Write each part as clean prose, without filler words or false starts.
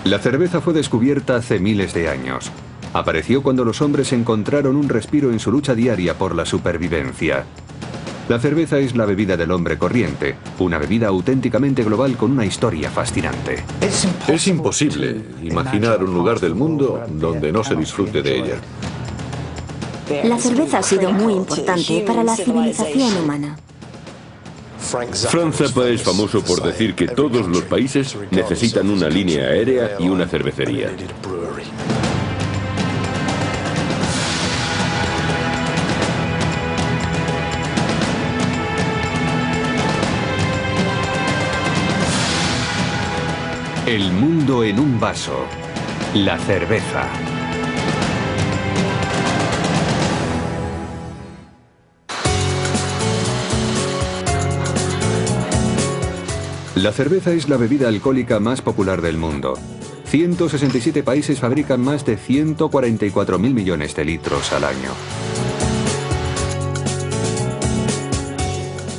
La cerveza fue descubierta hace miles de años. Apareció cuando los hombres encontraron un respiro en su lucha diaria por la supervivencia. La cerveza es la bebida del hombre corriente, una bebida auténticamente global con una historia fascinante. Es imposible imaginar un lugar del mundo donde no se disfrute de ella. La cerveza ha sido muy importante para la civilización humana. Frank Zappa es famoso por decir que todos los países necesitan una línea aérea y una cervecería. El mundo en un vaso. La cerveza. La cerveza es la bebida alcohólica más popular del mundo. 167 países fabrican más de 144.000 millones de litros al año.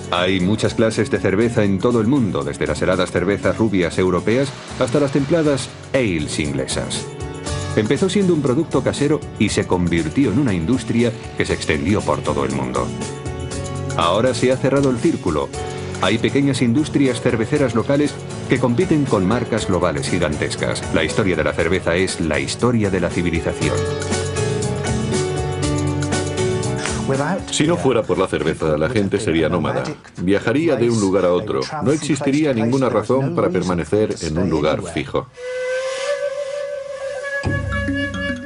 Hay muchas clases de cerveza en todo el mundo, desde las heladas cervezas rubias europeas hasta las templadas ales inglesas. Empezó siendo un producto casero y se convirtió en una industria que se extendió por todo el mundo. Ahora se ha cerrado el círculo. Hay pequeñas industrias cerveceras locales que compiten con marcas globales gigantescas. La historia de la cerveza es la historia de la civilización. Si no fuera por la cerveza, la gente sería nómada. Viajaría de un lugar a otro. No existiría ninguna razón para permanecer en un lugar fijo.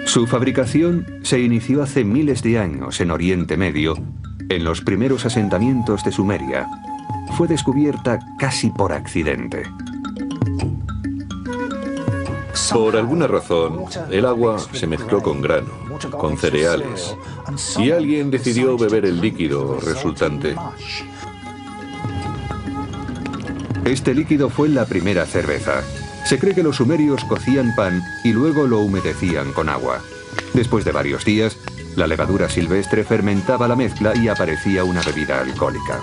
Su fabricación se inició hace miles de años en Oriente Medio, en los primeros asentamientos de Sumeria. Fue descubierta casi por accidente. Por alguna razón, el agua se mezcló con grano, con cereales, y alguien decidió beber el líquido resultante. Este líquido fue la primera cerveza. Se cree que los sumerios cocían pan y luego lo humedecían con agua. Después de varios días, la levadura silvestre fermentaba la mezcla y aparecía una bebida alcohólica.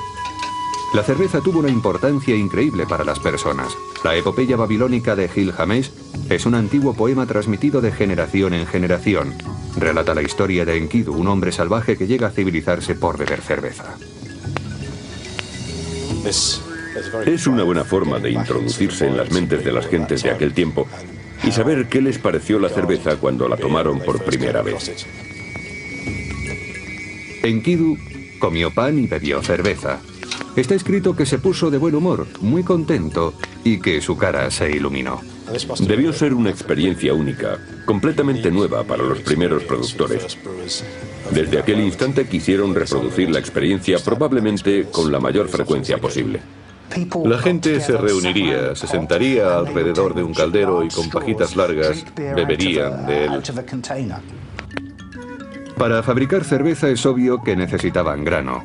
La cerveza tuvo una importancia increíble para las personas. La epopeya babilónica de Gilgamesh es un antiguo poema transmitido de generación en generación. Relata la historia de Enkidu, un hombre salvaje que llega a civilizarse por beber cerveza. Es una buena forma de introducirse en las mentes de las gentes de aquel tiempo y saber qué les pareció la cerveza cuando la tomaron por primera vez. Enkidu comió pan y bebió cerveza. Está escrito que se puso de buen humor, muy contento, y que su cara se iluminó. Debió ser una experiencia única, completamente nueva para los primeros productores. Desde aquel instante quisieron reproducir la experiencia probablemente con la mayor frecuencia posible. La gente se reuniría, se sentaría alrededor de un caldero y con pajitas largas beberían de él. Para fabricar cerveza es obvio que necesitaban grano.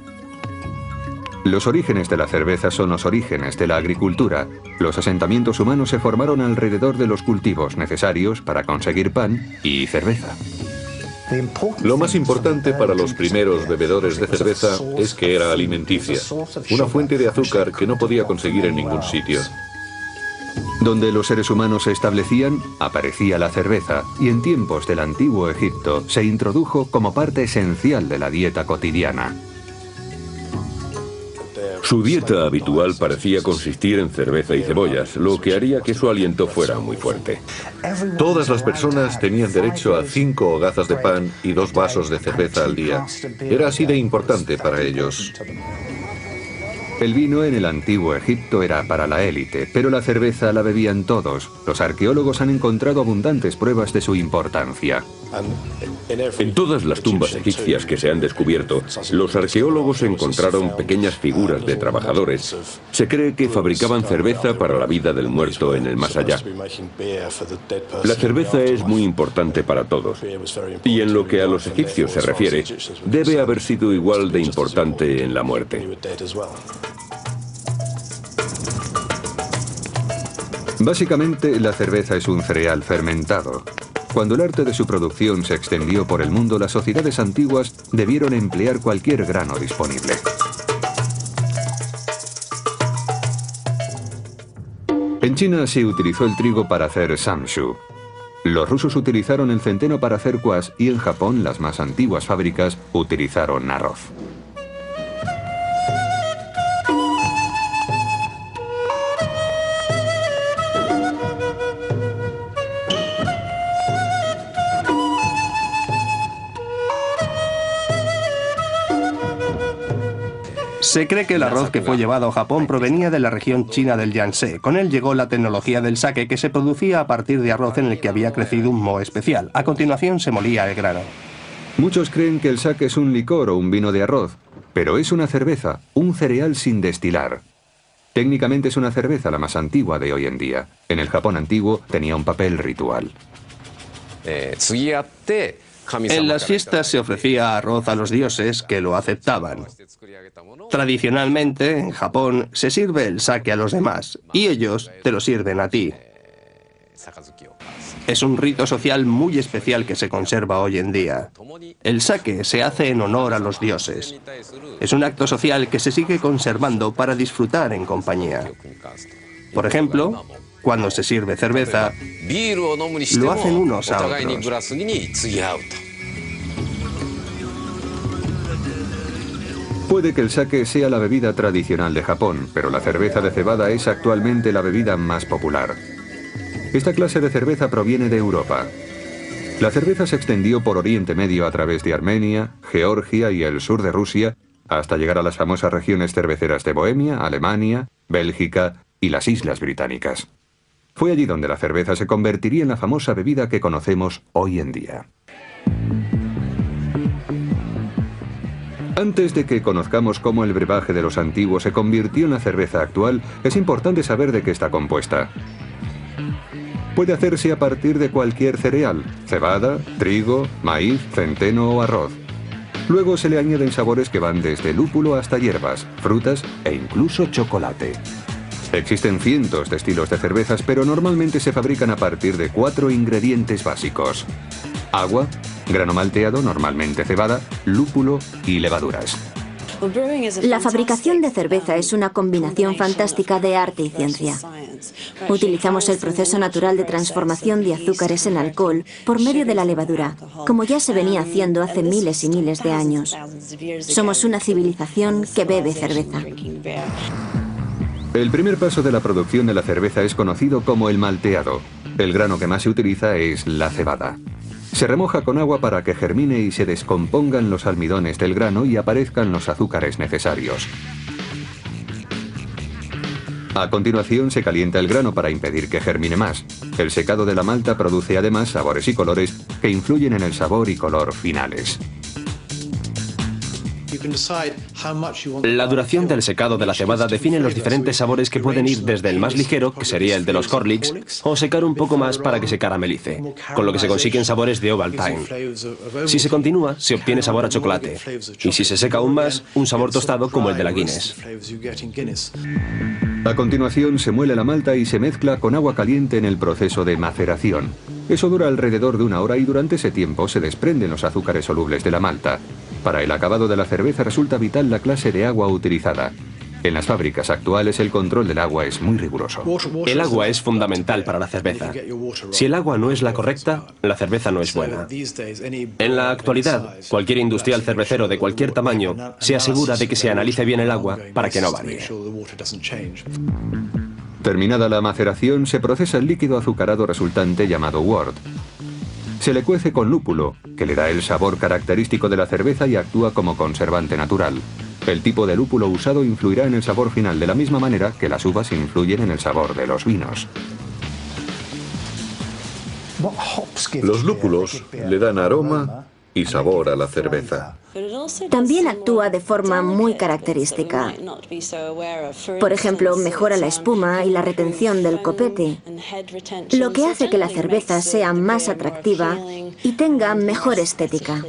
Los orígenes de la cerveza son los orígenes de la agricultura. Los asentamientos humanos se formaron alrededor de los cultivos necesarios para conseguir pan y cerveza. Lo más importante para los primeros bebedores de cerveza es que era alimenticia, una fuente de azúcar que no podía conseguir en ningún sitio. Donde los seres humanos se establecían, aparecía la cerveza, y en tiempos del antiguo Egipto se introdujo como parte esencial de la dieta cotidiana. Su dieta habitual parecía consistir en cerveza y cebollas, lo que haría que su aliento fuera muy fuerte. Todas las personas tenían derecho a 5 hogazas de pan y 2 vasos de cerveza al día. Era así de importante para ellos. El vino en el antiguo Egipto era para la élite, pero la cerveza la bebían todos. Los arqueólogos han encontrado abundantes pruebas de su importancia. En todas las tumbas egipcias que se han descubierto, los arqueólogos encontraron pequeñas figuras de trabajadores. Se cree que fabricaban cerveza para la vida del muerto en el más allá. La cerveza es muy importante para todos. Y en lo que a los egipcios se refiere, debe haber sido igual de importante en la muerte. Básicamente, la cerveza es un cereal fermentado. Cuando el arte de su producción se extendió por el mundo, las sociedades antiguas debieron emplear cualquier grano disponible. En China se utilizó el trigo para hacer samshu. Los rusos utilizaron el centeno para hacer kwas y en Japón las más antiguas fábricas utilizaron arroz. Se cree que el arroz que fue llevado a Japón provenía de la región china del Yangtze. Con él llegó la tecnología del sake, que se producía a partir de arroz en el que había crecido un moho especial. A continuación se molía el grano. Muchos creen que el sake es un licor o un vino de arroz, pero es una cerveza, un cereal sin destilar. Técnicamente es una cerveza la más antigua de hoy en día. En el Japón antiguo tenía un papel ritual. En las fiestas se ofrecía arroz a los dioses, que lo aceptaban. Tradicionalmente, en Japón, se sirve el sake a los demás, y ellos te lo sirven a ti. Es un rito social muy especial que se conserva hoy en día. El sake se hace en honor a los dioses. Es un acto social que se sigue conservando para disfrutar en compañía. Por ejemplo, cuando se sirve cerveza, lo hacen unos a otros. Puede que el sake sea la bebida tradicional de Japón, pero la cerveza de cebada es actualmente la bebida más popular. Esta clase de cerveza proviene de Europa. La cerveza se extendió por Oriente Medio a través de Armenia, Georgia y el sur de Rusia, hasta llegar a las famosas regiones cerveceras de Bohemia, Alemania, Bélgica y las Islas Británicas. Fue allí donde la cerveza se convertiría en la famosa bebida que conocemos hoy en día. Antes de que conozcamos cómo el brebaje de los antiguos se convirtió en la cerveza actual, es importante saber de qué está compuesta. Puede hacerse a partir de cualquier cereal: cebada, trigo, maíz, centeno o arroz. Luego se le añaden sabores que van desde lúpulo hasta hierbas, frutas e incluso chocolate. Existen cientos de estilos de cervezas, pero normalmente se fabrican a partir de 4 ingredientes básicos: agua, grano malteado, normalmente cebada, lúpulo y levaduras. La fabricación de cerveza es una combinación fantástica de arte y ciencia. Utilizamos el proceso natural de transformación de azúcares en alcohol por medio de la levadura, como ya se venía haciendo hace miles y miles de años. Somos una civilización que bebe cerveza. El primer paso de la producción de la cerveza es conocido como el malteado. El grano que más se utiliza es la cebada. Se remoja con agua para que germine y se descompongan los almidones del grano y aparezcan los azúcares necesarios. A continuación se calienta el grano para impedir que germine más. El secado de la malta produce además sabores y colores que influyen en el sabor y color finales. La duración del secado de la cebada define los diferentes sabores que pueden ir desde el más ligero, que sería el de los Horlicks, o secar un poco más para que se caramelice, con lo que se consiguen sabores de Ovaltine. Si se continúa, se obtiene sabor a chocolate, y si se seca aún más, un sabor tostado como el de la Guinness. A continuación se muele la malta y se mezcla con agua caliente en el proceso de maceración. Eso dura alrededor de 1 hora y durante ese tiempo se desprenden los azúcares solubles de la malta. Para el acabado de la cerveza resulta vital la clase de agua utilizada. En las fábricas actuales el control del agua es muy riguroso. El agua es fundamental para la cerveza. Si el agua no es la correcta, la cerveza no es buena. En la actualidad, cualquier industrial cervecero de cualquier tamaño se asegura de que se analice bien el agua para que no varíe. Terminada la maceración, se procesa el líquido azucarado resultante llamado wort. Se le cuece con lúpulo, que le da el sabor característico de la cerveza y actúa como conservante natural. El tipo de lúpulo usado influirá en el sabor final de la misma manera que las uvas influyen en el sabor de los vinos. Los lúpulos le dan aroma y sabor a la cerveza. También actúa de forma muy característica. Por ejemplo, mejora la espuma y la retención del copete, lo que hace que la cerveza sea más atractiva y tenga mejor estética.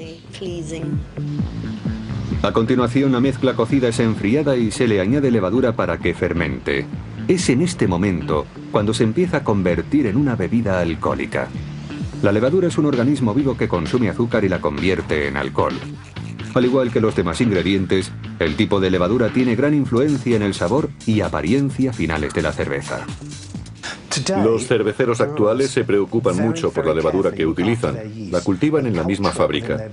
A continuación, la mezcla cocida es enfriada y se le añade levadura para que fermente. Es en este momento cuando se empieza a convertir en una bebida alcohólica. La levadura es un organismo vivo que consume azúcar y la convierte en alcohol. Al igual que los demás ingredientes, el tipo de levadura tiene gran influencia en el sabor y apariencia finales de la cerveza. Los cerveceros actuales se preocupan mucho por la levadura que utilizan. La cultivan en la misma fábrica.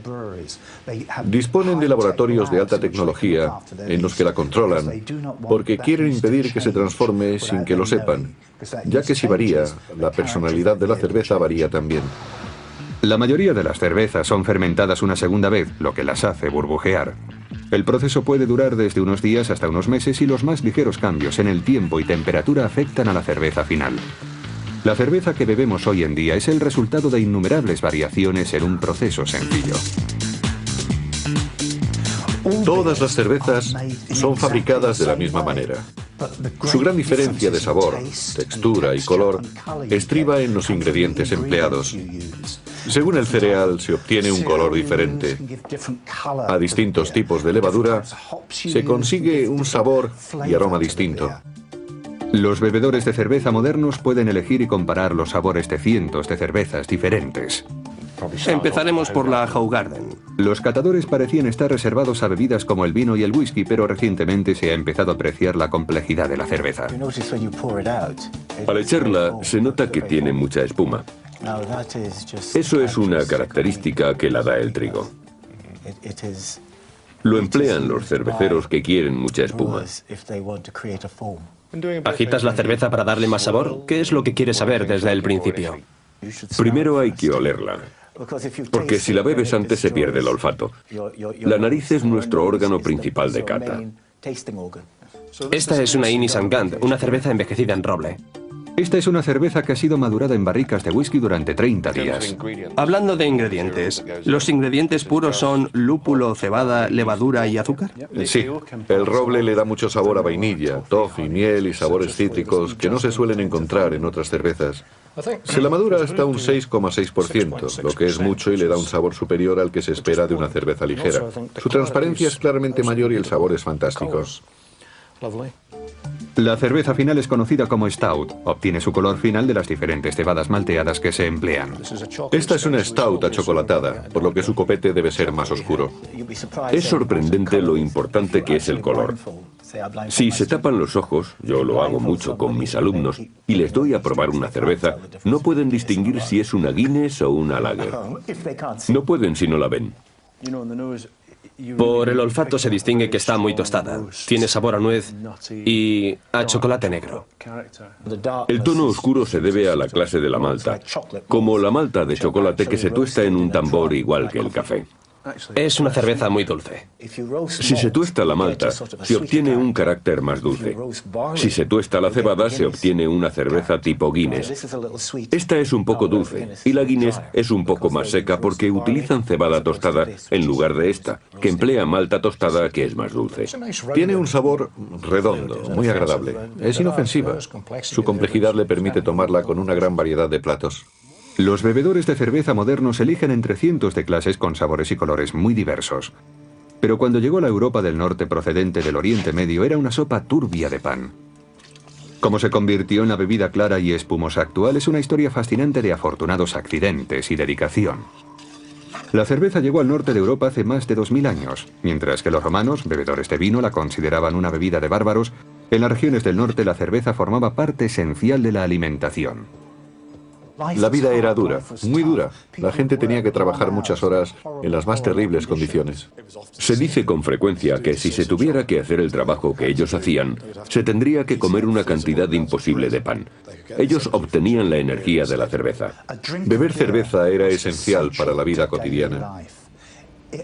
Disponen de laboratorios de alta tecnología en los que la controlan, porque quieren impedir que se transforme sin que lo sepan, ya que si varía, la personalidad de la cerveza varía también. La mayoría de las cervezas son fermentadas una segunda vez, lo que las hace burbujear. El proceso puede durar desde unos días hasta unos meses y los más ligeros cambios en el tiempo y temperatura afectan a la cerveza final. La cerveza que bebemos hoy en día es el resultado de innumerables variaciones en un proceso sencillo. Todas las cervezas son fabricadas de la misma manera. Su gran diferencia de sabor, textura y color estriba en los ingredientes empleados. Según el cereal se obtiene un color diferente. A distintos tipos de levadura se consigue un sabor y aroma distinto. Los bebedores de cerveza modernos pueden elegir y comparar los sabores de cientos de cervezas diferentes. Empezaremos por la Hoegaarden. Los catadores parecían estar reservados a bebidas como el vino y el whisky, pero recientemente se ha empezado a apreciar la complejidad de la cerveza. Al echarla, se nota que tiene mucha espuma. Eso es una característica que la da el trigo. Lo emplean los cerveceros que quieren mucha espuma. ¿Agitas la cerveza para darle más sabor? ¿Qué es lo que quieres saber desde el principio? Primero hay que olerla, porque si la bebes antes se pierde el olfato. La nariz es nuestro órgano principal de cata. Esta es una Innis & Gund, una cerveza envejecida en roble. Esta es una cerveza que ha sido madurada en barricas de whisky durante 30 días. Hablando de ingredientes, ¿los ingredientes puros son lúpulo, cebada, levadura y azúcar? Sí, el roble le da mucho sabor a vainilla, toffee, miel y sabores cítricos que no se suelen encontrar en otras cervezas. Se la madura hasta un 6,6%, lo que es mucho y le da un sabor superior al que se espera de una cerveza ligera. Su transparencia es claramente mayor y el sabor es fantástico. La cerveza final es conocida como Stout. Obtiene su color final de las diferentes cebadas malteadas que se emplean. Esta es una Stout achocolatada, por lo que su copete debe ser más oscuro. Es sorprendente lo importante que es el color. Si se tapan los ojos, yo lo hago mucho con mis alumnos, y les doy a probar una cerveza, no pueden distinguir si es una Guinness o una Lager. No pueden si no la ven. Por el olfato se distingue que está muy tostada. Tiene sabor a nuez y a chocolate negro. El tono oscuro se debe a la clase de la malta, como la malta de chocolate que se tuesta en un tambor igual que el café. Es una cerveza muy dulce. Si se tuesta la malta, se obtiene un carácter más dulce. Si se tuesta la cebada, se obtiene una cerveza tipo Guinness. Esta es un poco dulce, y la Guinness es un poco más seca porque utilizan cebada tostada en lugar de esta, que emplea malta tostada que es más dulce. Tiene un sabor redondo, muy agradable. Es inofensiva. Su complejidad le permite tomarla con una gran variedad de platos. Los bebedores de cerveza modernos eligen entre cientos de clases con sabores y colores muy diversos. Pero cuando llegó la Europa del Norte procedente del Oriente Medio era una sopa turbia de pan. Cómo se convirtió en la bebida clara y espumosa actual es una historia fascinante de afortunados accidentes y dedicación. La cerveza llegó al norte de Europa hace más de 2000 años, mientras que los romanos, bebedores de vino, la consideraban una bebida de bárbaros. En las regiones del norte la cerveza formaba parte esencial de la alimentación. La vida era dura, muy dura. La gente tenía que trabajar muchas horas en las más terribles condiciones. Se dice con frecuencia que si se tuviera que hacer el trabajo que ellos hacían, se tendría que comer una cantidad imposible de pan. Ellos obtenían la energía de la cerveza. Beber cerveza era esencial para la vida cotidiana.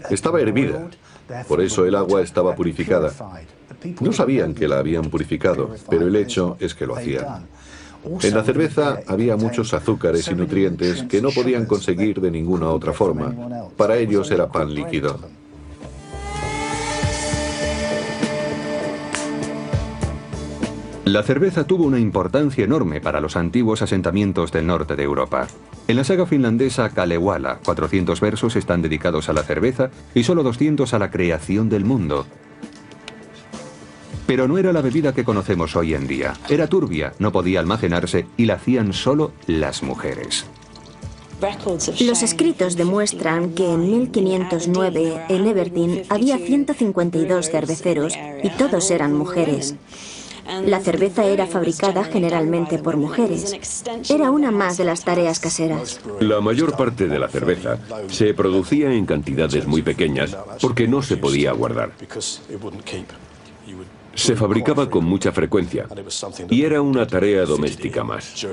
Estaba hervida, por eso el agua estaba purificada. No sabían que la habían purificado, pero el hecho es que lo hacían. En la cerveza había muchos azúcares y nutrientes que no podían conseguir de ninguna otra forma. Para ellos era pan líquido. La cerveza tuvo una importancia enorme para los antiguos asentamientos del norte de Europa. En la saga finlandesa Kalevala, 400 versos están dedicados a la cerveza y solo 200 a la creación del mundo. Pero no era la bebida que conocemos hoy en día. Era turbia, no podía almacenarse y la hacían solo las mujeres. Los escritos demuestran que en 1509 en Aberdeen había 152 cerveceros y todos eran mujeres. La cerveza era fabricada generalmente por mujeres. Era una más de las tareas caseras. La mayor parte de la cerveza se producía en cantidades muy pequeñas porque no se podía guardar. Se fabricaba con mucha frecuencia y era una tarea doméstica más.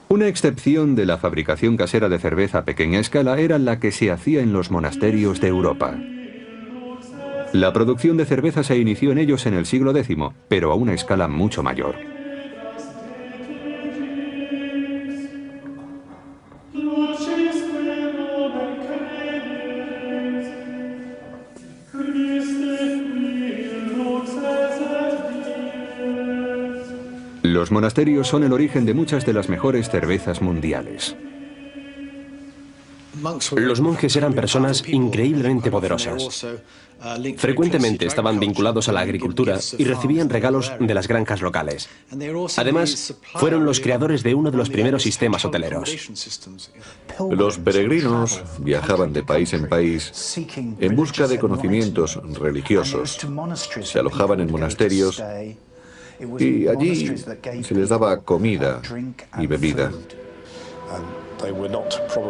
Una excepción de la fabricación casera de cerveza a pequeña escala era la que se hacía en los monasterios de Europa. La producción de cerveza se inició en ellos en el siglo X, pero a una escala mucho mayor. Los monasterios son el origen de muchas de las mejores cervezas mundiales. Los monjes eran personas increíblemente poderosas. Frecuentemente estaban vinculados a la agricultura y recibían regalos de las granjas locales. Además, fueron los creadores de uno de los primeros sistemas hoteleros. Los peregrinos viajaban de país en país en busca de conocimientos religiosos. Se alojaban en monasterios y allí se les daba comida y bebida.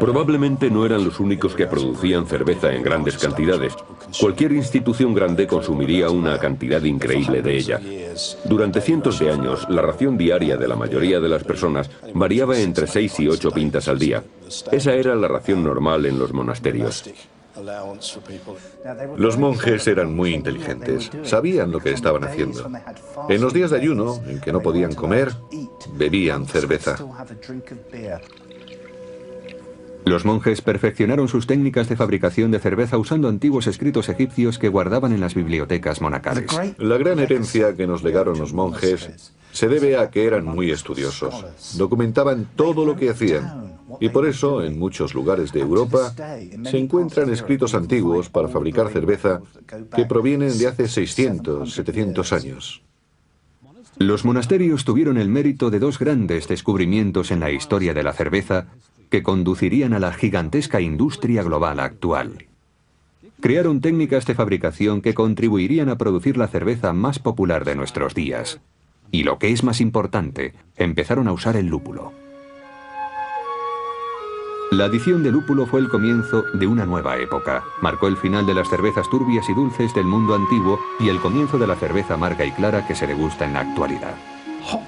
Probablemente no eran los únicos que producían cerveza en grandes cantidades. Cualquier institución grande consumiría una cantidad increíble de ella. Durante cientos de años, la ración diaria de la mayoría de las personas variaba entre 6 y 8 pintas al día. Esa era la ración normal en los monasterios. Los monjes eran muy inteligentes, sabían lo que estaban haciendo. En los días de ayuno, en que no podían comer, bebían cerveza. Los monjes perfeccionaron sus técnicas de fabricación de cerveza usando antiguos escritos egipcios que guardaban en las bibliotecas monacales. La gran herencia que nos legaron los monjes se debe a que eran muy estudiosos. Documentaban todo lo que hacían. Y por eso, en muchos lugares de Europa, se encuentran escritos antiguos para fabricar cerveza que provienen de hace 600, 700 años. Los monasterios tuvieron el mérito de dos grandes descubrimientos en la historia de la cerveza que conducirían a la gigantesca industria global actual. Crearon técnicas de fabricación que contribuirían a producir la cerveza más popular de nuestros días. Y lo que es más importante, empezaron a usar el lúpulo. La adición de lúpulo fue el comienzo de una nueva época. Marcó el final de las cervezas turbias y dulces del mundo antiguo y el comienzo de la cerveza amarga y clara que se degusta en la actualidad.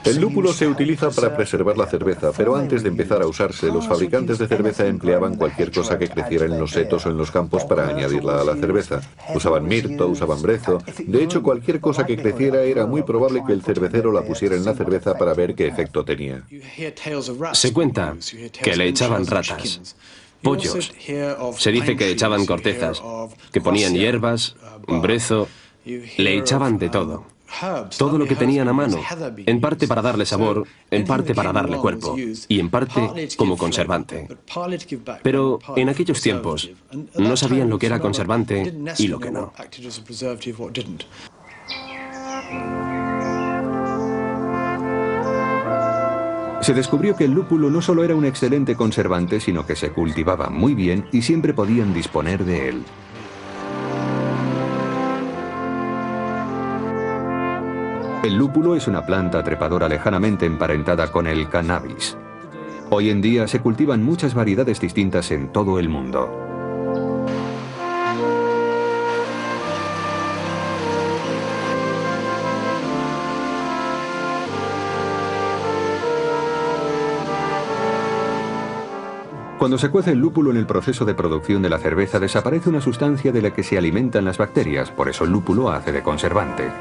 El lúpulo se utiliza para preservar la cerveza, pero antes de empezar a usarse, los fabricantes de cerveza empleaban cualquier cosa que creciera en los setos o en los campos para añadirla a la cerveza. Usaban mirto, usaban brezo. De hecho, cualquier cosa que creciera era muy probable que el cervecero la pusiera en la cerveza para ver qué efecto tenía. Se cuenta que le echaban ratas, pollos. Se dice que echaban cortezas, que ponían hierbas, brezo, le echaban de todo. Todo lo que tenían a mano, en parte para darle sabor, en parte para darle cuerpo, y en parte como conservante. Pero en aquellos tiempos no sabían lo que era conservante y lo que no. Se descubrió que el lúpulo no solo era un excelente conservante, sino que se cultivaba muy bien y siempre podían disponer de él. El lúpulo es una planta trepadora lejanamente emparentada con el cannabis. Hoy en día se cultivan muchas variedades distintas en todo el mundo. Cuando se cuece el lúpulo en el proceso de producción de la cerveza, desaparece una sustancia de la que se alimentan las bacterias, por eso el lúpulo hace de conservante.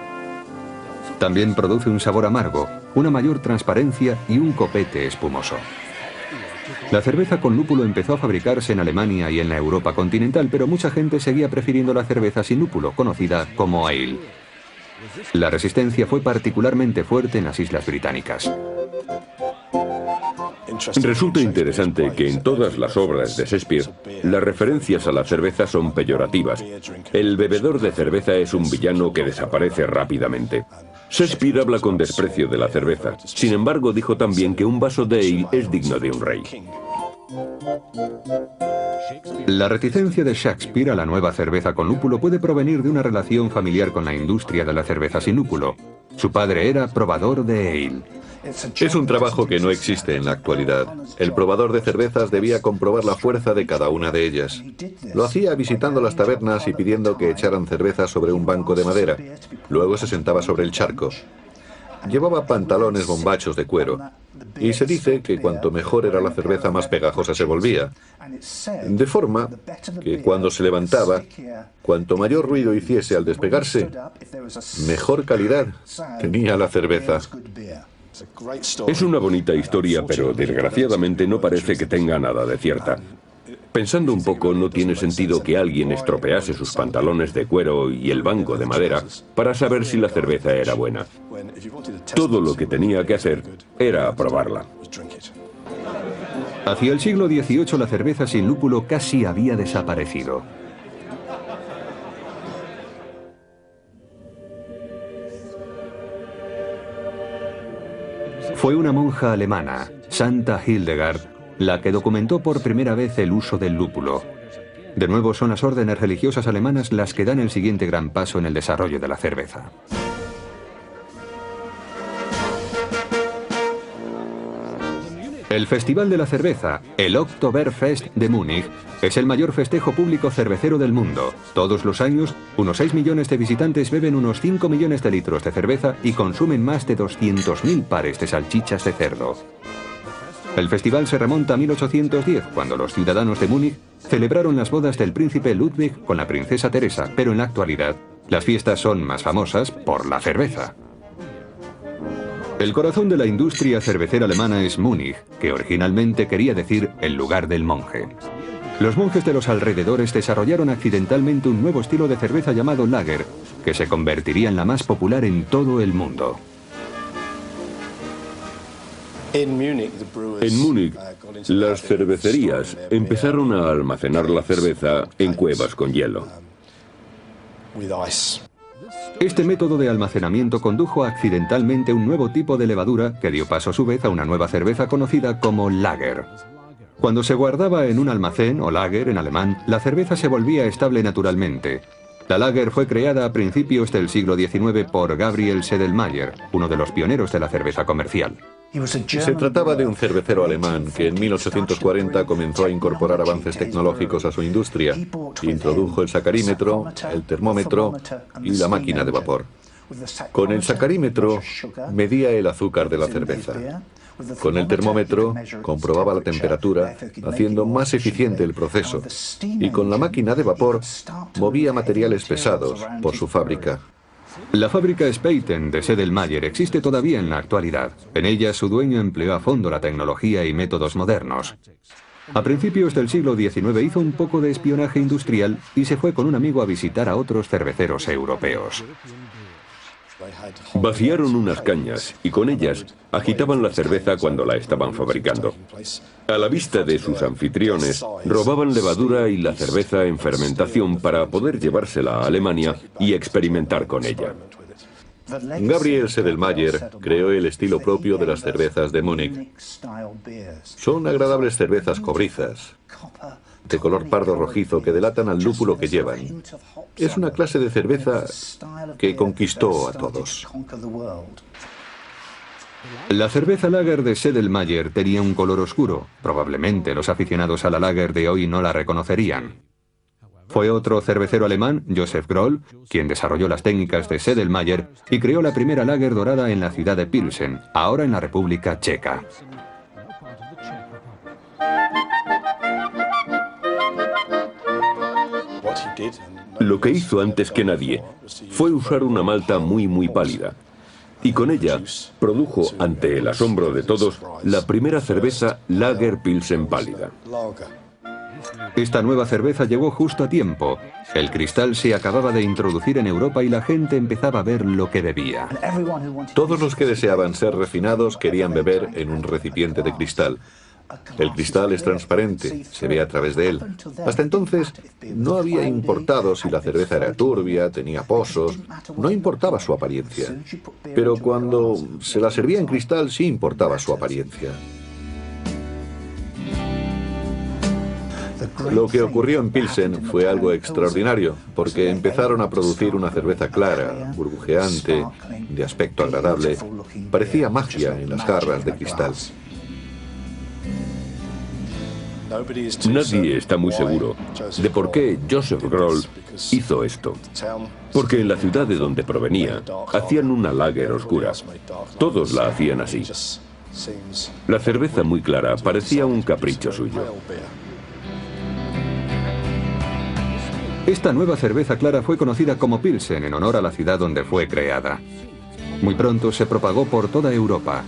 También produce un sabor amargo, una mayor transparencia y un copete espumoso. La cerveza con lúpulo empezó a fabricarse en Alemania y en la Europa continental, pero mucha gente seguía prefiriendo la cerveza sin lúpulo, conocida como ale. La resistencia fue particularmente fuerte en las Islas Británicas. Resulta interesante que en todas las obras de Shakespeare, las referencias a la cerveza son peyorativas. El bebedor de cerveza es un villano que desaparece rápidamente. Shakespeare habla con desprecio de la cerveza. Sin embargo, dijo también que un vaso de ale es digno de un rey. La reticencia de Shakespeare a la nueva cerveza con lúpulo puede provenir de una relación familiar con la industria de la cerveza sin lúpulo. Su padre era probador de ale. Es un trabajo que no existe en la actualidad. El probador de cervezas debía comprobar la fuerza de cada una de ellas. Lo hacía visitando las tabernas y pidiendo que echaran cerveza sobre un banco de madera. Luego se sentaba sobre el charco. Llevaba pantalones bombachos de cuero. Y se dice que cuanto mejor era la cerveza, más pegajosa se volvía. De forma que cuando se levantaba, cuanto mayor ruido hiciese al despegarse, mejor calidad tenía la cerveza. Es una bonita historia, pero desgraciadamente no parece que tenga nada de cierta. Pensando un poco, no tiene sentido que alguien estropease sus pantalones de cuero y el banco de madera para saber si la cerveza era buena. Todo lo que tenía que hacer era probarla. Hacia el siglo XVIII la cerveza sin lúpulo casi había desaparecido. Fue una monja alemana, Santa Hildegard, la que documentó por primera vez el uso del lúpulo. De nuevo son las órdenes religiosas alemanas las que dan el siguiente gran paso en el desarrollo de la cerveza. El Festival de la Cerveza, el Oktoberfest de Múnich, es el mayor festejo público cervecero del mundo. Todos los años, unos 6 millones de visitantes beben unos 5 millones de litros de cerveza y consumen más de 200.000 pares de salchichas de cerdo. El festival se remonta a 1810, cuando los ciudadanos de Múnich celebraron las bodas del príncipe Ludwig con la princesa Teresa, pero en la actualidad, las fiestas son más famosas por la cerveza. El corazón de la industria cervecera alemana es Múnich, que originalmente quería decir el lugar del monje. Los monjes de los alrededores desarrollaron accidentalmente un nuevo estilo de cerveza llamado Lager, que se convertiría en la más popular en todo el mundo. En Múnich, las cervecerías empezaron a almacenar la cerveza en cuevas con hielo. Este método de almacenamiento condujo accidentalmente un nuevo tipo de levadura que dio paso a su vez a una nueva cerveza conocida como Lager. Cuando se guardaba en un almacén, o Lager en alemán, la cerveza se volvía estable naturalmente. La Lager fue creada a principios del siglo XIX por Gabriel Sedlmayr, uno de los pioneros de la cerveza comercial. Se trataba de un cervecero alemán que en 1840 comenzó a incorporar avances tecnológicos a su industria. Introdujo el sacarímetro, el termómetro y la máquina de vapor. Con el sacarímetro medía el azúcar de la cerveza. Con el termómetro comprobaba la temperatura, haciendo más eficiente el proceso. Y con la máquina de vapor movía materiales pesados por su fábrica. La fábrica Spaten de Sedlmayr existe todavía en la actualidad. En ella su dueño empleó a fondo la tecnología y métodos modernos. A principios del siglo XIX hizo un poco de espionaje industrial y se fue con un amigo a visitar a otros cerveceros europeos. Vaciaron unas cañas y con ellas agitaban la cerveza cuando la estaban fabricando. A la vista de sus anfitriones, robaban levadura y la cerveza en fermentación para poder llevársela a Alemania y experimentar con ella. Gabriel Sedlmayr creó el estilo propio de las cervezas de Múnich. Son agradables cervezas cobrizas, de color pardo rojizo que delatan al lúpulo que llevan. Es una clase de cerveza que conquistó a todos. La cerveza Lager de Sedlmayr tenía un color oscuro. Probablemente los aficionados a la Lager de hoy no la reconocerían. Fue otro cervecero alemán, Josef Groll, quien desarrolló las técnicas de Sedlmayr y creó la primera Lager dorada en la ciudad de Pilsen, ahora en la República Checa. Lo que hizo antes que nadie fue usar una malta muy pálida. Y con ella produjo, ante el asombro de todos, la primera cerveza Lager Pilsen pálida. Esta nueva cerveza llegó justo a tiempo. El cristal se acababa de introducir en Europa y la gente empezaba a ver lo que bebía. Todos los que deseaban ser refinados querían beber en un recipiente de cristal. El cristal es transparente, se ve a través de él. Hasta entonces no había importado si la cerveza era turbia, tenía pozos, no importaba su apariencia. Pero cuando se la servía en cristal sí importaba su apariencia. Lo que ocurrió en Pilsen fue algo extraordinario, porque empezaron a producir una cerveza clara, burbujeante, de aspecto agradable. Parecía magia en las jarras de cristal. Nadie está muy seguro de por qué Joseph Groll hizo esto. Porque en la ciudad de donde provenía, hacían una lager oscura. Todos la hacían así. La cerveza muy clara parecía un capricho suyo. Esta nueva cerveza clara fue conocida como Pilsen en honor a la ciudad donde fue creada. Muy pronto se propagó por toda Europa.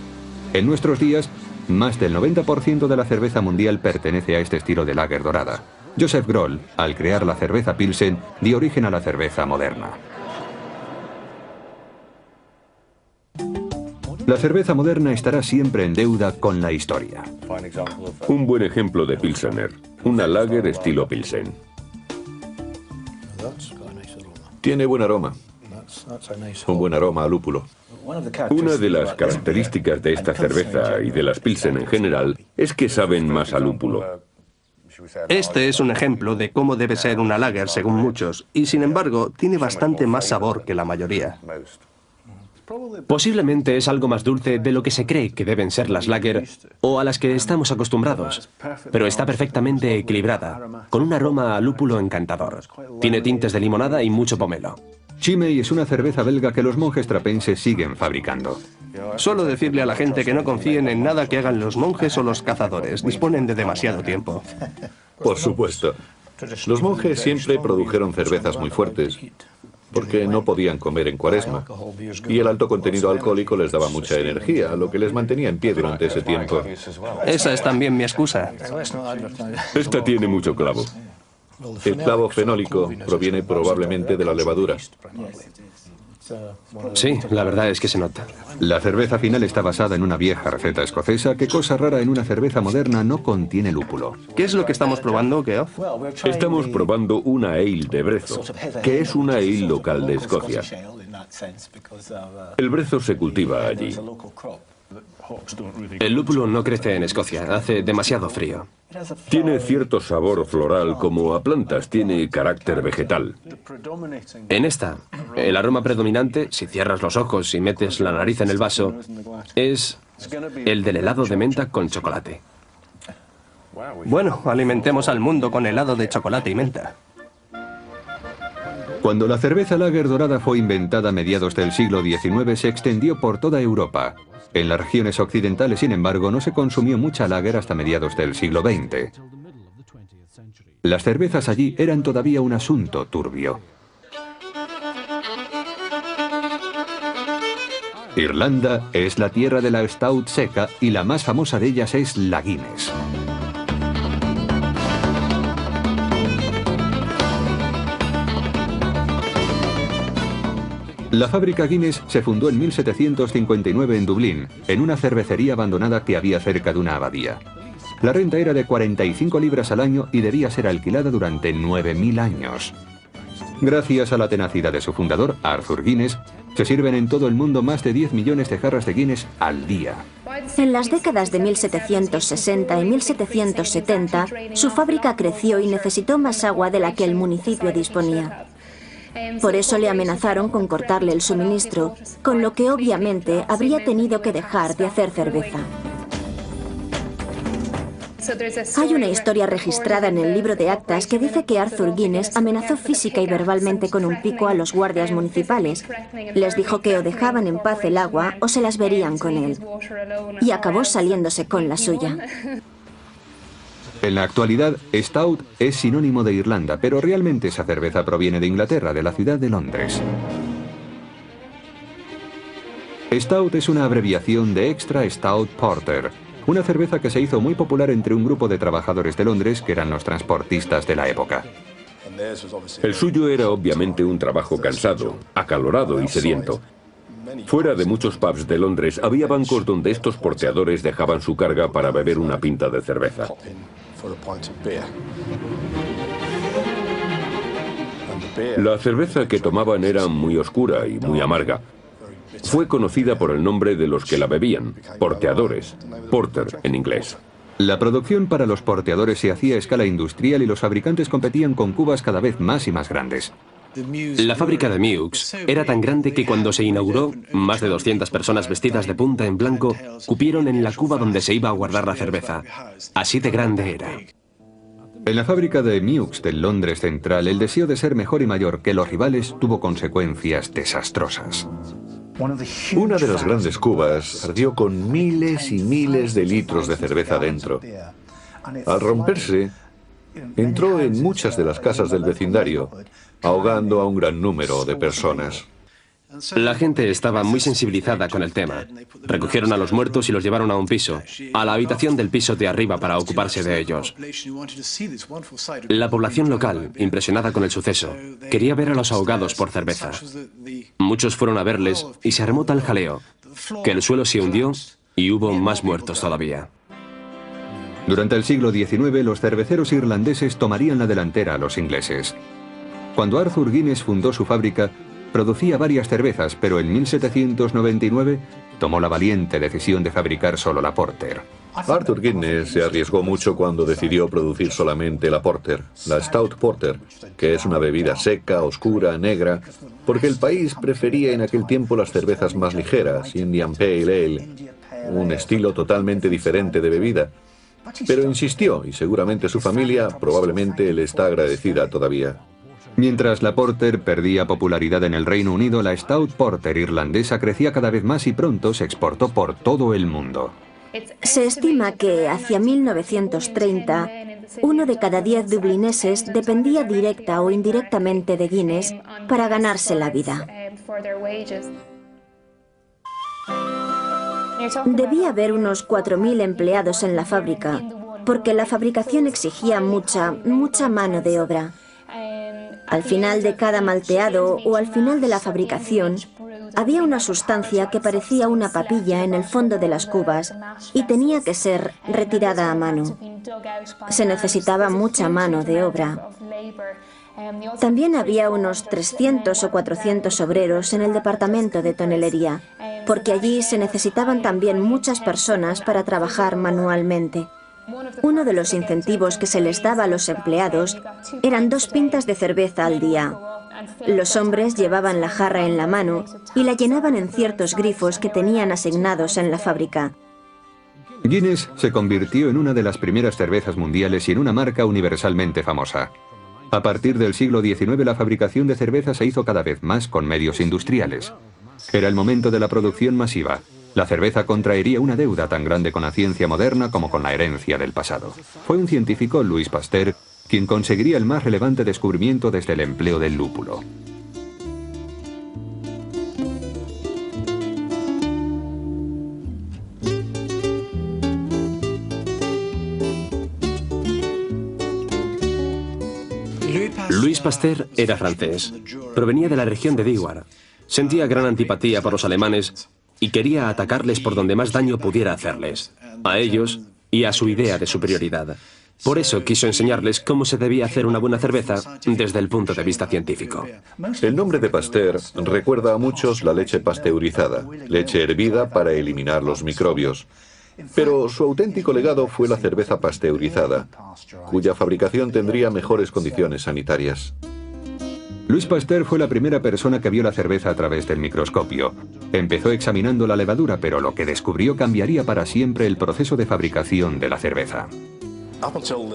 En nuestros días, más del 90% de la cerveza mundial pertenece a este estilo de lager dorada. Joseph Groll, al crear la cerveza Pilsen, dio origen a la cerveza moderna. La cerveza moderna estará siempre en deuda con la historia. Un buen ejemplo de Pilsener, una lager estilo Pilsen. Tiene buen aroma. Un buen aroma a lúpulo. Una de las características de esta cerveza y de las Pilsen en general es que saben más a lúpulo. Este es un ejemplo de cómo debe ser una lager según muchos, y sin embargo tiene bastante más sabor que la mayoría. Posiblemente es algo más dulce de lo que se cree que deben ser las lager o a las que estamos acostumbrados, pero está perfectamente equilibrada, con un aroma a lúpulo encantador. Tiene tintes de limonada y mucho pomelo. Chimay es una cerveza belga que los monjes trapenses siguen fabricando. Suelo decirle a la gente que no confíen en nada que hagan los monjes o los cazadores, disponen de demasiado tiempo. Por supuesto. Los monjes siempre produjeron cervezas muy fuertes, porque no podían comer en Cuaresma, y el alto contenido alcohólico les daba mucha energía, lo que les mantenía en pie durante ese tiempo. Esa es también mi excusa. Esta tiene mucho clavo. El clavo fenólico proviene probablemente de la levadura. Sí, la verdad es que se nota. La cerveza final está basada en una vieja receta escocesa que, cosa rara en una cerveza moderna, no contiene lúpulo. ¿Qué es lo que estamos probando, Geoff? Estamos probando una ale de brezo, que es una ale local de Escocia. El brezo se cultiva allí. El lúpulo no crece en Escocia, hace demasiado frío. Tiene cierto sabor floral como a plantas, tiene carácter vegetal. En esta, el aroma predominante, si cierras los ojos y metes la nariz en el vaso, es el del helado de menta con chocolate. Bueno, alimentemos al mundo con helado de chocolate y menta. Cuando la cerveza lager dorada fue inventada a mediados del siglo XIX, se extendió por toda Europa. En las regiones occidentales, sin embargo, no se consumió mucha lager hasta mediados del siglo XX. Las cervezas allí eran todavía un asunto turbio. Irlanda es la tierra de la stout seca y la más famosa de ellas es la Guinness. La fábrica Guinness se fundó en 1759 en Dublín, en una cervecería abandonada que había cerca de una abadía. La renta era de 45 libras al año y debía ser alquilada durante 9.000 años. Gracias a la tenacidad de su fundador, Arthur Guinness, se sirven en todo el mundo más de 10 millones de jarras de Guinness al día. En las décadas de 1760 y 1770, su fábrica creció y necesitó más agua de la que el municipio disponía. Por eso le amenazaron con cortarle el suministro, con lo que obviamente habría tenido que dejar de hacer cerveza. Hay una historia registrada en el libro de actas que dice que Arthur Guinness amenazó física y verbalmente con un pico a los guardias municipales. Les dijo que o dejaban en paz el agua o se las verían con él. Y acabó saliéndose con la suya. En la actualidad, stout es sinónimo de Irlanda, pero realmente esa cerveza proviene de Inglaterra, de la ciudad de Londres. Stout es una abreviación de Extra Stout Porter, una cerveza que se hizo muy popular entre un grupo de trabajadores de Londres que eran los transportistas de la época. El suyo era obviamente un trabajo cansado, acalorado y sediento. Fuera de muchos pubs de Londres había bancos donde estos porteadores dejaban su carga para beber una pinta de cerveza. La cerveza que tomaban era muy oscura y muy amarga. Fue conocida por el nombre de los que la bebían, porteadores, porter en inglés. La producción para los porteadores se hacía a escala industrial y los fabricantes competían con cubas cada vez más y más grandes. La fábrica de Meux era tan grande que cuando se inauguró, más de 200 personas vestidas de punta en blanco cupieron en la cuba donde se iba a guardar la cerveza. Así de grande era. En la fábrica de Meux del Londres Central, el deseo de ser mejor y mayor que los rivales tuvo consecuencias desastrosas. Una de las grandes cubas ardió con miles y miles de litros de cerveza dentro. Al romperse, entró en muchas de las casas del vecindario, ahogando a un gran número de personas. La gente estaba muy sensibilizada con el tema. Recogieron a los muertos y los llevaron a un piso, a la habitación del piso de arriba para ocuparse de ellos. La población local, impresionada con el suceso, quería ver a los ahogados por cerveza. Muchos fueron a verles y se armó tal jaleo que el suelo se hundió y hubo más muertos todavía. Durante el siglo XIX, los cerveceros irlandeses tomarían la delantera a los ingleses. Cuando Arthur Guinness fundó su fábrica, producía varias cervezas, pero en 1799 tomó la valiente decisión de fabricar solo la Porter. Arthur Guinness se arriesgó mucho cuando decidió producir solamente la Porter, la Stout Porter, que es una bebida seca, oscura, negra, porque el país prefería en aquel tiempo las cervezas más ligeras, Indian Pale Ale, un estilo totalmente diferente de bebida. Pero insistió, y seguramente su familia probablemente le está agradecida todavía. Mientras la Porter perdía popularidad en el Reino Unido, la Stout Porter irlandesa crecía cada vez más y pronto se exportó por todo el mundo. Se estima que hacia 1930, 1 de cada 10 dublineses dependía directa o indirectamente de Guinness para ganarse la vida. Debía haber unos 4.000 empleados en la fábrica, porque la fabricación exigía mucha mano de obra. Al final de cada malteado o al final de la fabricación, había una sustancia que parecía una papilla en el fondo de las cubas y tenía que ser retirada a mano. Se necesitaba mucha mano de obra. También había unos 300 o 400 obreros en el departamento de tonelería, porque allí se necesitaban también muchas personas para trabajar manualmente. Uno de los incentivos que se les daba a los empleados eran 2 pintas de cerveza al día. Los hombres llevaban la jarra en la mano y la llenaban en ciertos grifos que tenían asignados en la fábrica. Guinness se convirtió en una de las primeras cervezas mundiales y en una marca universalmente famosa. A partir del siglo XIX, la fabricación de cerveza se hizo cada vez más con medios industriales. Era el momento de la producción masiva. La cerveza contraería una deuda tan grande con la ciencia moderna como con la herencia del pasado. Fue un científico, Louis Pasteur, quien conseguiría el más relevante descubrimiento desde el empleo del lúpulo. Louis Pasteur era francés. Provenía de la región de Diois. Sentía gran antipatía por los alemanes y quería atacarles por donde más daño pudiera hacerles, a ellos y a su idea de superioridad. Por eso quiso enseñarles cómo se debía hacer una buena cerveza desde el punto de vista científico. El nombre de Pasteur recuerda a muchos la leche pasteurizada, leche hervida para eliminar los microbios. Pero su auténtico legado fue la cerveza pasteurizada, cuya fabricación tendría mejores condiciones sanitarias. Louis Pasteur fue la primera persona que vio la cerveza a través del microscopio. Empezó examinando la levadura, pero lo que descubrió cambiaría para siempre el proceso de fabricación de la cerveza.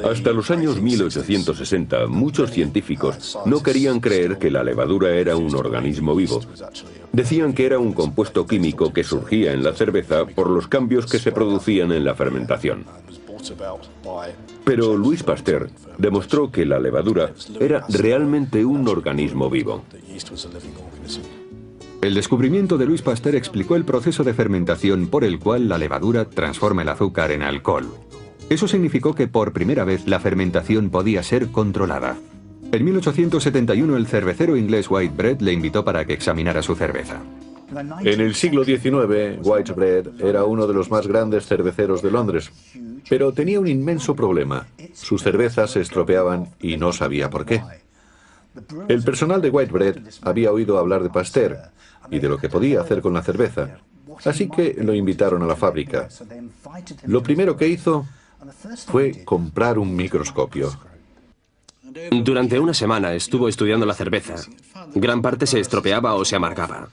Hasta los años 1860, muchos científicos no querían creer que la levadura era un organismo vivo. Decían que era un compuesto químico que surgía en la cerveza por los cambios que se producían en la fermentación. Pero Louis Pasteur demostró que la levadura era realmente un organismo vivo. El descubrimiento de Louis Pasteur explicó el proceso de fermentación por el cual la levadura transforma el azúcar en alcohol. Eso significó que por primera vez la fermentación podía ser controlada. En 1871 el cervecero inglés White Bread le invitó para que examinara su cerveza. En el siglo XIX, White Bread era uno de los más grandes cerveceros de Londres, pero tenía un inmenso problema. Sus cervezas se estropeaban y no sabía por qué. El personal de White Bread había oído hablar de Pasteur y de lo que podía hacer con la cerveza, así que lo invitaron a la fábrica. Lo primero que hizo fue comprar un microscopio. Durante una semana estuvo estudiando la cerveza. Gran parte se estropeaba o se amargaba.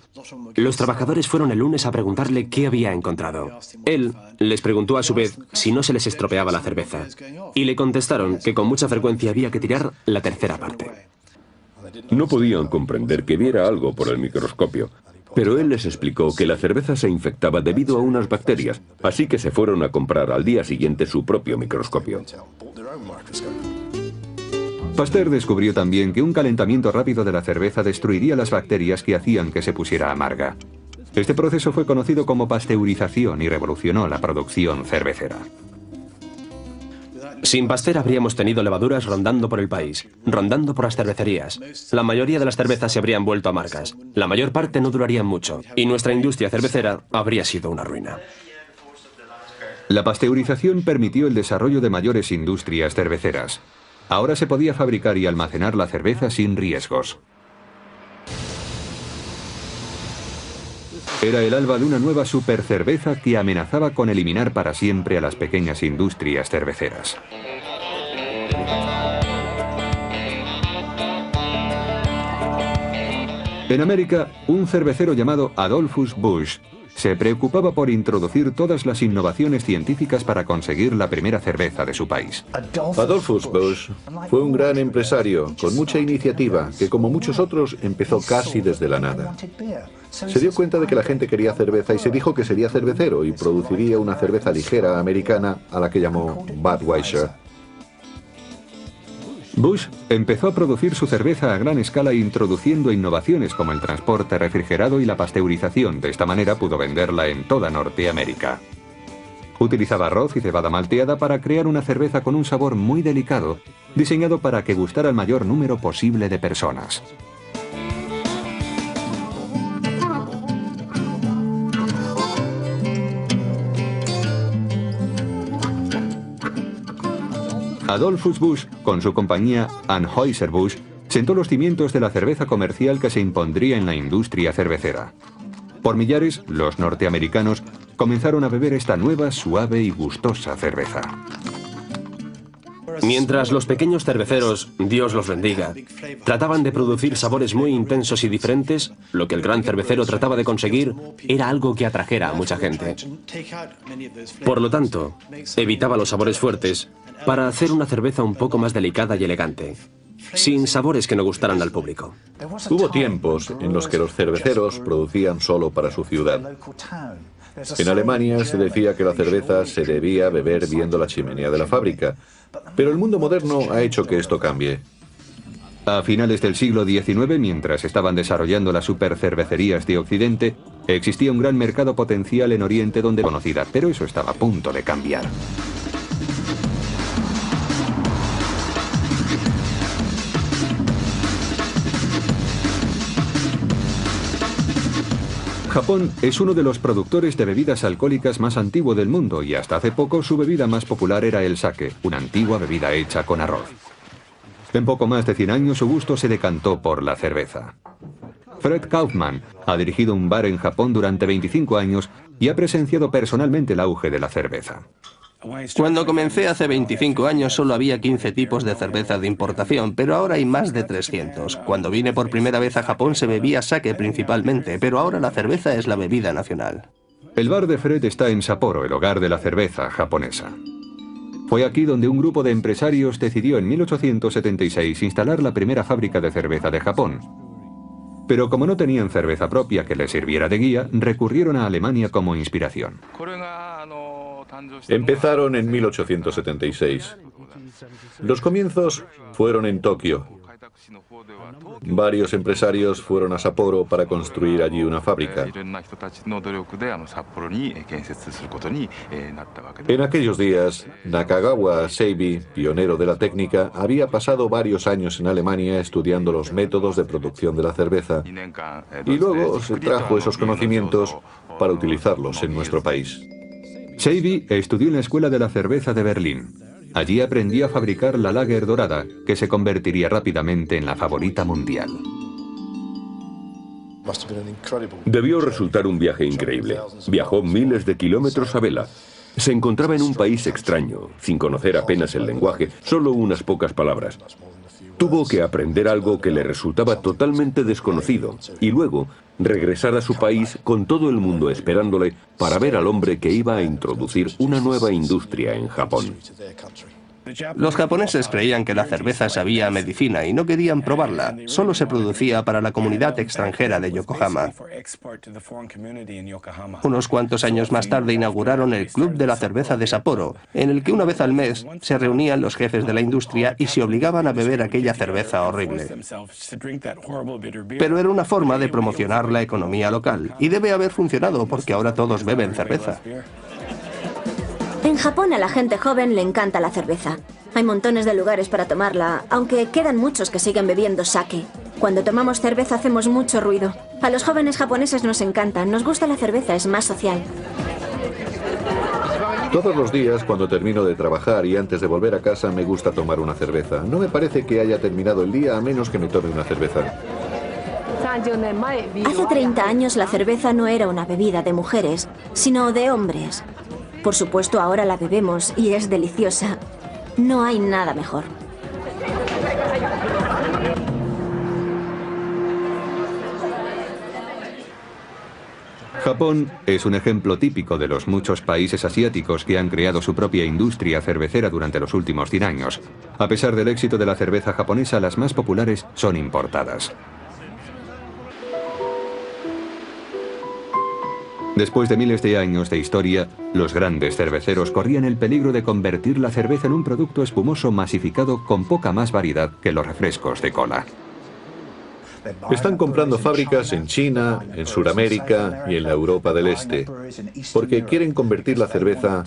Los trabajadores fueron el lunes a preguntarle qué había encontrado. Él les preguntó a su vez si no se les estropeaba la cerveza. Y le contestaron que con mucha frecuencia había que tirar la tercera parte. No podían comprender que viera algo por el microscopio, pero él les explicó que la cerveza se infectaba debido a unas bacterias, así que se fueron a comprar al día siguiente su propio microscopio. Pasteur descubrió también que un calentamiento rápido de la cerveza destruiría las bacterias que hacían que se pusiera amarga. Este proceso fue conocido como pasteurización y revolucionó la producción cervecera. Sin Pasteur habríamos tenido levaduras rondando por el país, rondando por las cervecerías. La mayoría de las cervezas se habrían vuelto amargas. La mayor parte no durarían mucho, y nuestra industria cervecera habría sido una ruina. La pasteurización permitió el desarrollo de mayores industrias cerveceras. Ahora se podía fabricar y almacenar la cerveza sin riesgos. Era el alba de una nueva supercerveza que amenazaba con eliminar para siempre a las pequeñas industrias cerveceras. En América, un cervecero llamado Adolphus Busch se preocupaba por introducir todas las innovaciones científicas para conseguir la primera cerveza de su país. Adolphus Busch fue un gran empresario con mucha iniciativa que, como muchos otros, empezó casi desde la nada. Se dio cuenta de que la gente quería cerveza y se dijo que sería cervecero y produciría una cerveza ligera americana a la que llamó Budweiser. Busch empezó a producir su cerveza a gran escala introduciendo innovaciones como el transporte refrigerado y la pasteurización. De esta manera pudo venderla en toda Norteamérica. Utilizaba arroz y cebada malteada para crear una cerveza con un sabor muy delicado, diseñado para que gustara al mayor número posible de personas. Adolphus Busch, con su compañía Anheuser-Busch, sentó los cimientos de la cerveza comercial que se impondría en la industria cervecera. Por millares, los norteamericanos comenzaron a beber esta nueva, suave y gustosa cerveza. Mientras los pequeños cerveceros, Dios los bendiga, trataban de producir sabores muy intensos y diferentes, lo que el gran cervecero trataba de conseguir era algo que atrajera a mucha gente. Por lo tanto, evitaba los sabores fuertes para hacer una cerveza un poco más delicada y elegante, sin sabores que no gustaran al público. Hubo tiempos en los que los cerveceros producían solo para su ciudad. En Alemania se decía que la cerveza se debía beber viendo la chimenea de la fábrica, pero el mundo moderno ha hecho que esto cambie. A finales del siglo XIX, mientras estaban desarrollando las supercervecerías de Occidente, existía un gran mercado potencial en Oriente donde conocida, pero eso estaba a punto de cambiar. Japón es uno de los productores de bebidas alcohólicas más antiguo del mundo y hasta hace poco su bebida más popular era el sake, una antigua bebida hecha con arroz. En poco más de 100 años su gusto se decantó por la cerveza. Fred Kaufman ha dirigido un bar en Japón durante 25 años y ha presenciado personalmente el auge de la cerveza. Cuando comencé hace 25 años solo había 15 tipos de cerveza de importación, pero ahora hay más de 300. Cuando vine por primera vez a Japón se bebía sake principalmente, pero ahora la cerveza es la bebida nacional. El bar de Fred está en Sapporo, el hogar de la cerveza japonesa. Fue aquí donde un grupo de empresarios decidió en 1876 instalar la primera fábrica de cerveza de Japón. Pero como no tenían cerveza propia que les sirviera de guía, recurrieron a Alemania como inspiración. Empezaron en 1876. Los comienzos fueron en Tokio. Varios empresarios fueron a Sapporo para construir allí una fábrica. En aquellos días, Nakagawa Seibi, pionero de la técnica, había pasado varios años en Alemania estudiando los métodos de producción de la cerveza y luego se trajo esos conocimientos para utilizarlos en nuestro país. Seibi estudió en la Escuela de la Cerveza de Berlín. Allí aprendió a fabricar la lager dorada, que se convertiría rápidamente en la favorita mundial. Debió resultar un viaje increíble. Viajó miles de kilómetros a vela. Se encontraba en un país extraño, sin conocer apenas el lenguaje, solo unas pocas palabras. Tuvo que aprender algo que le resultaba totalmente desconocido y luego regresar a su país con todo el mundo esperándole para ver al hombre que iba a introducir una nueva industria en Japón. Los japoneses creían que la cerveza sabía a medicina y no querían probarla. Solo se producía para la comunidad extranjera de Yokohama. Unos cuantos años más tarde inauguraron el Club de la Cerveza de Sapporo, en el que una vez al mes se reunían los jefes de la industria y se obligaban a beber aquella cerveza horrible. Pero era una forma de promocionar la economía local, y debe haber funcionado porque ahora todos beben cerveza. En Japón a la gente joven le encanta la cerveza. Hay montones de lugares para tomarla, aunque quedan muchos que siguen bebiendo sake. Cuando tomamos cerveza hacemos mucho ruido. A los jóvenes japoneses nos encanta, nos gusta la cerveza, es más social. Todos los días, cuando termino de trabajar y antes de volver a casa, me gusta tomar una cerveza. No me parece que haya terminado el día a menos que me tome una cerveza. Hace 30 años la cerveza no era una bebida de mujeres, sino de hombres. Por supuesto, ahora la bebemos y es deliciosa. No hay nada mejor. Japón es un ejemplo típico de los muchos países asiáticos que han creado su propia industria cervecera durante los últimos 100 años. A pesar del éxito de la cerveza japonesa, las más populares son importadas. Después de miles de años de historia, los grandes cerveceros corrían el peligro de convertir la cerveza en un producto espumoso masificado con poca más variedad que los refrescos de cola. Están comprando fábricas en China, en Sudamérica y en la Europa del Este, porque quieren convertir la cerveza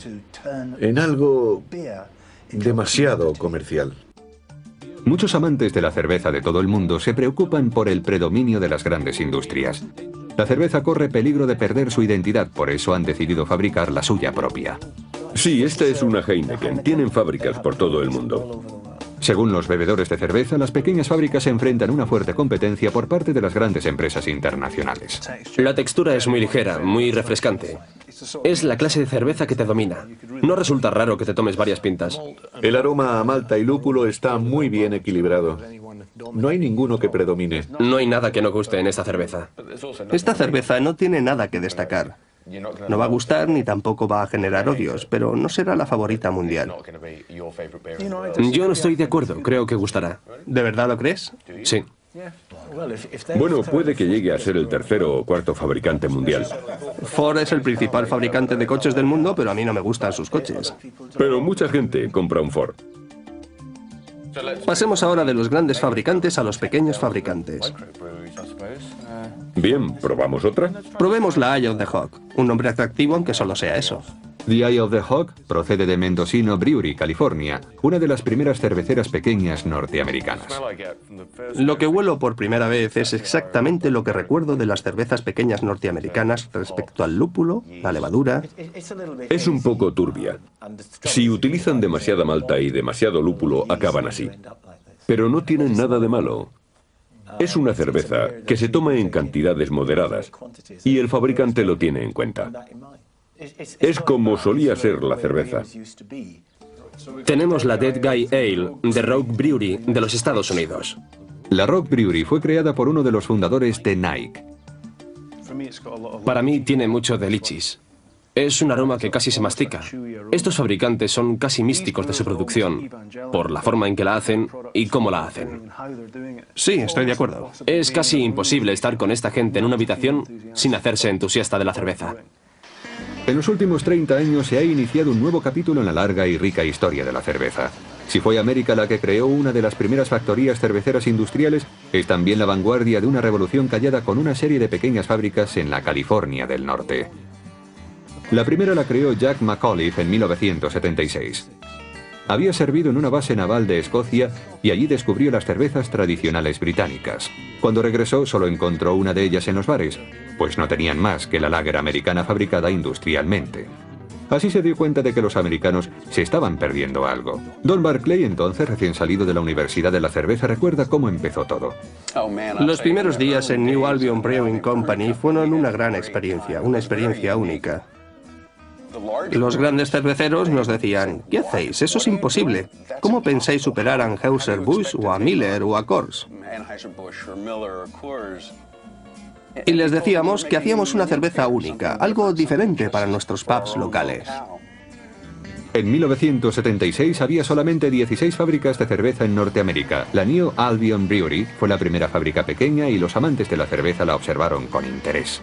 en algo demasiado comercial. Muchos amantes de la cerveza de todo el mundo se preocupan por el predominio de las grandes industrias. La cerveza corre peligro de perder su identidad, por eso han decidido fabricar la suya propia. Sí, esta es una Heineken. Tienen fábricas por todo el mundo. Según los bebedores de cerveza, las pequeñas fábricas se enfrentan a una fuerte competencia por parte de las grandes empresas internacionales. La textura es muy ligera, muy refrescante. Es la clase de cerveza que te domina. No resulta raro que te tomes varias pintas. El aroma a malta y lúpulo está muy bien equilibrado. No hay ninguno que predomine. No hay nada que no guste en esta cerveza. Esta cerveza no tiene nada que destacar. No va a gustar ni tampoco va a generar odios, pero no será la favorita mundial. Yo no estoy de acuerdo, creo que gustará. ¿De verdad lo crees? Sí. Bueno, puede que llegue a ser el tercero o cuarto fabricante mundial. Ford es el principal fabricante de coches del mundo, pero a mí no me gustan sus coches. Pero mucha gente compra un Ford. Pasemos ahora de los grandes fabricantes a los pequeños fabricantes. Bien, ¿probamos otra? Probemos la Eye of the Hawk, un nombre atractivo aunque solo sea eso. The Eye of the Hawk procede de Mendocino Brewery, California, una de las primeras cerveceras pequeñas norteamericanas. Lo que huelo por primera vez es exactamente lo que recuerdo de las cervezas pequeñas norteamericanas respecto al lúpulo, la levadura. Es un poco turbia. Si utilizan demasiada malta y demasiado lúpulo, acaban así. Pero no tienen nada de malo. Es una cerveza que se toma en cantidades moderadas y el fabricante lo tiene en cuenta. Es como solía ser la cerveza. Tenemos la Dead Guy Ale de Rogue Brewery de los Estados Unidos. La Rogue Brewery fue creada por uno de los fundadores de Nike. Para mí tiene mucho de lichis. Es un aroma que casi se mastica. Estos fabricantes son casi místicos de su producción, por la forma en que la hacen y cómo la hacen. Sí, estoy de acuerdo. Es casi imposible estar con esta gente en una habitación sin hacerse entusiasta de la cerveza. En los últimos 30 años se ha iniciado un nuevo capítulo en la larga y rica historia de la cerveza. Si fue América la que creó una de las primeras factorías cerveceras industriales, es también la vanguardia de una revolución callada con una serie de pequeñas fábricas en la California del Norte. La primera la creó Jack McAuliffe en 1976. Había servido en una base naval de Escocia y allí descubrió las cervezas tradicionales británicas. Cuando regresó solo encontró una de ellas en los bares, pues no tenían más que la lager americana fabricada industrialmente. Así se dio cuenta de que los americanos se estaban perdiendo algo. Don Barclay, entonces recién salido de la Universidad de la Cerveza, recuerda cómo empezó todo. Los primeros días en New Albion Brewing Company fueron una gran experiencia, una experiencia única. Los grandes cerveceros nos decían, ¿qué hacéis? Eso es imposible. ¿Cómo pensáis superar a Anheuser-Busch o a Miller o a Coors? Y les decíamos que hacíamos una cerveza única, algo diferente para nuestros pubs locales. En 1976 había solamente 16 fábricas de cerveza en Norteamérica. La New Albion Brewery fue la primera fábrica pequeña y los amantes de la cerveza la observaron con interés.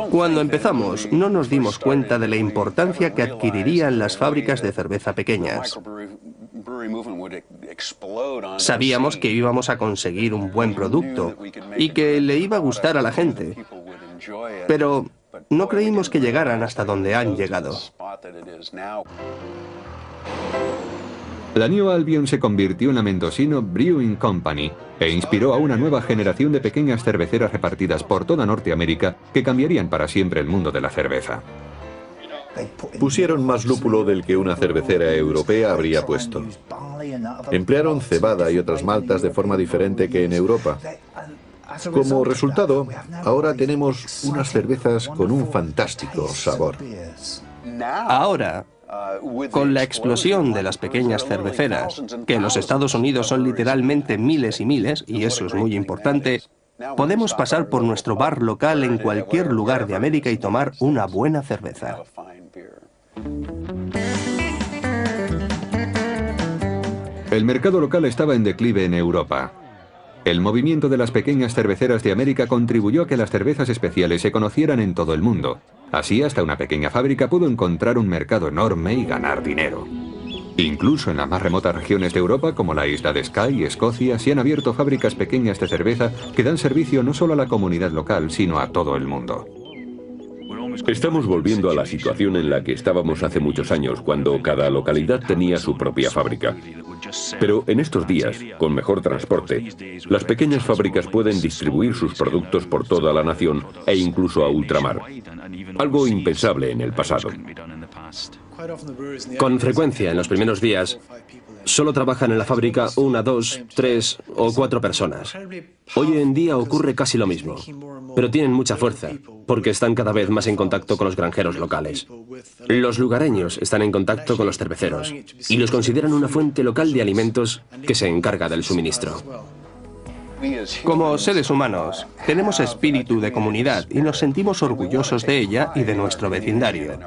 Cuando empezamos, no nos dimos cuenta de la importancia que adquirirían las fábricas de cerveza pequeñas. Sabíamos que íbamos a conseguir un buen producto y que le iba a gustar a la gente, pero no creímos que llegaran hasta donde han llegado. La New Albion se convirtió en la Mendocino Brewing Company e inspiró a una nueva generación de pequeñas cerveceras repartidas por toda Norteamérica que cambiarían para siempre el mundo de la cerveza. Pusieron más lúpulo del que una cervecera europea habría puesto. Emplearon cebada y otras maltas de forma diferente que en Europa. Como resultado, ahora tenemos unas cervezas con un fantástico sabor. Ahora, con la explosión de las pequeñas cerveceras, que en los Estados Unidos son literalmente miles y miles, y eso es muy importante, podemos pasar por nuestro bar local en cualquier lugar de América y tomar una buena cerveza. El mercado local estaba en declive en Europa. El movimiento de las pequeñas cerveceras de América contribuyó a que las cervezas especiales se conocieran en todo el mundo. Así, hasta una pequeña fábrica pudo encontrar un mercado enorme y ganar dinero. Incluso en las más remotas regiones de Europa, como la isla de Skye y Escocia, se han abierto fábricas pequeñas de cerveza que dan servicio no solo a la comunidad local, sino a todo el mundo. Estamos volviendo a la situación en la que estábamos hace muchos años, cuando cada localidad tenía su propia fábrica. Pero en estos días, con mejor transporte, las pequeñas fábricas pueden distribuir sus productos por toda la nación e incluso a ultramar. Algo impensable en el pasado. Con frecuencia, en los primeros días, solo trabajan en la fábrica 1, 2, 3 o 4 personas. Hoy en día ocurre casi lo mismo, pero tienen mucha fuerza, porque están cada vez más en contacto con los granjeros locales. Los lugareños están en contacto con los cerveceros y los consideran una fuente local de alimentos que se encarga del suministro. Como seres humanos, tenemos espíritu de comunidad y nos sentimos orgullosos de ella y de nuestro vecindario.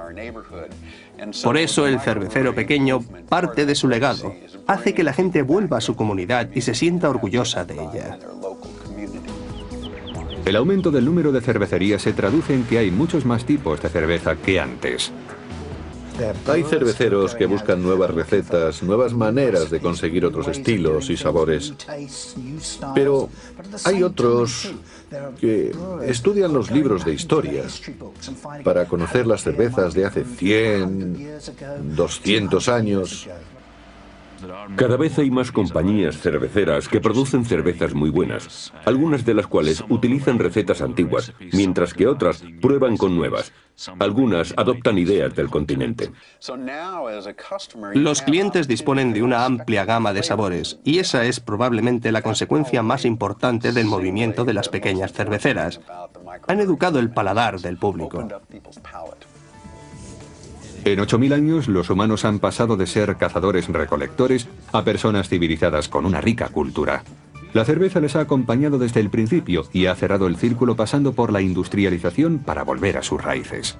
Por eso el cervecero pequeño parte de su legado, hace que la gente vuelva a su comunidad y se sienta orgullosa de ella. El aumento del número de cervecerías se traduce en que hay muchos más tipos de cerveza que antes. Hay cerveceros que buscan nuevas recetas, nuevas maneras de conseguir otros estilos y sabores. Pero hay otros que estudian los libros de historia para conocer las cervezas de hace 100, 200 años. Cada vez hay más compañías cerveceras que producen cervezas muy buenas, algunas de las cuales utilizan recetas antiguas, mientras que otras prueban con nuevas. Algunas adoptan ideas del continente. Los clientes disponen de una amplia gama de sabores, y esa es probablemente la consecuencia más importante del movimiento de las pequeñas cerveceras. Han educado el paladar del público. En 8000 años, los humanos han pasado de ser cazadores-recolectores a personas civilizadas con una rica cultura. La cerveza les ha acompañado desde el principio y ha cerrado el círculo pasando por la industrialización para volver a sus raíces.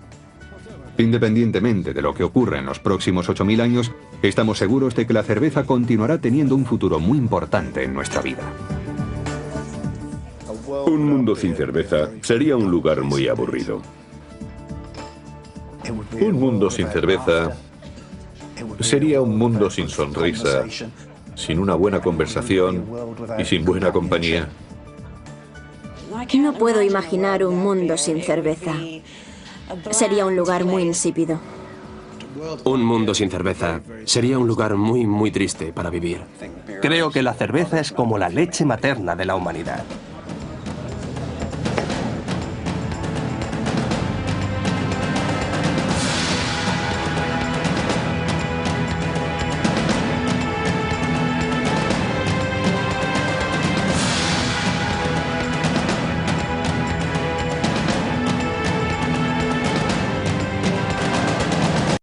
Independientemente de lo que ocurra en los próximos 8000 años, estamos seguros de que la cerveza continuará teniendo un futuro muy importante en nuestra vida. Un mundo sin cerveza sería un lugar muy aburrido. Un mundo sin cerveza sería un mundo sin sonrisa, sin una buena conversación y sin buena compañía. No puedo imaginar un mundo sin cerveza. Sería un lugar muy insípido. Un mundo sin cerveza sería un lugar muy, muy triste para vivir. Creo que la cerveza es como la leche materna de la humanidad.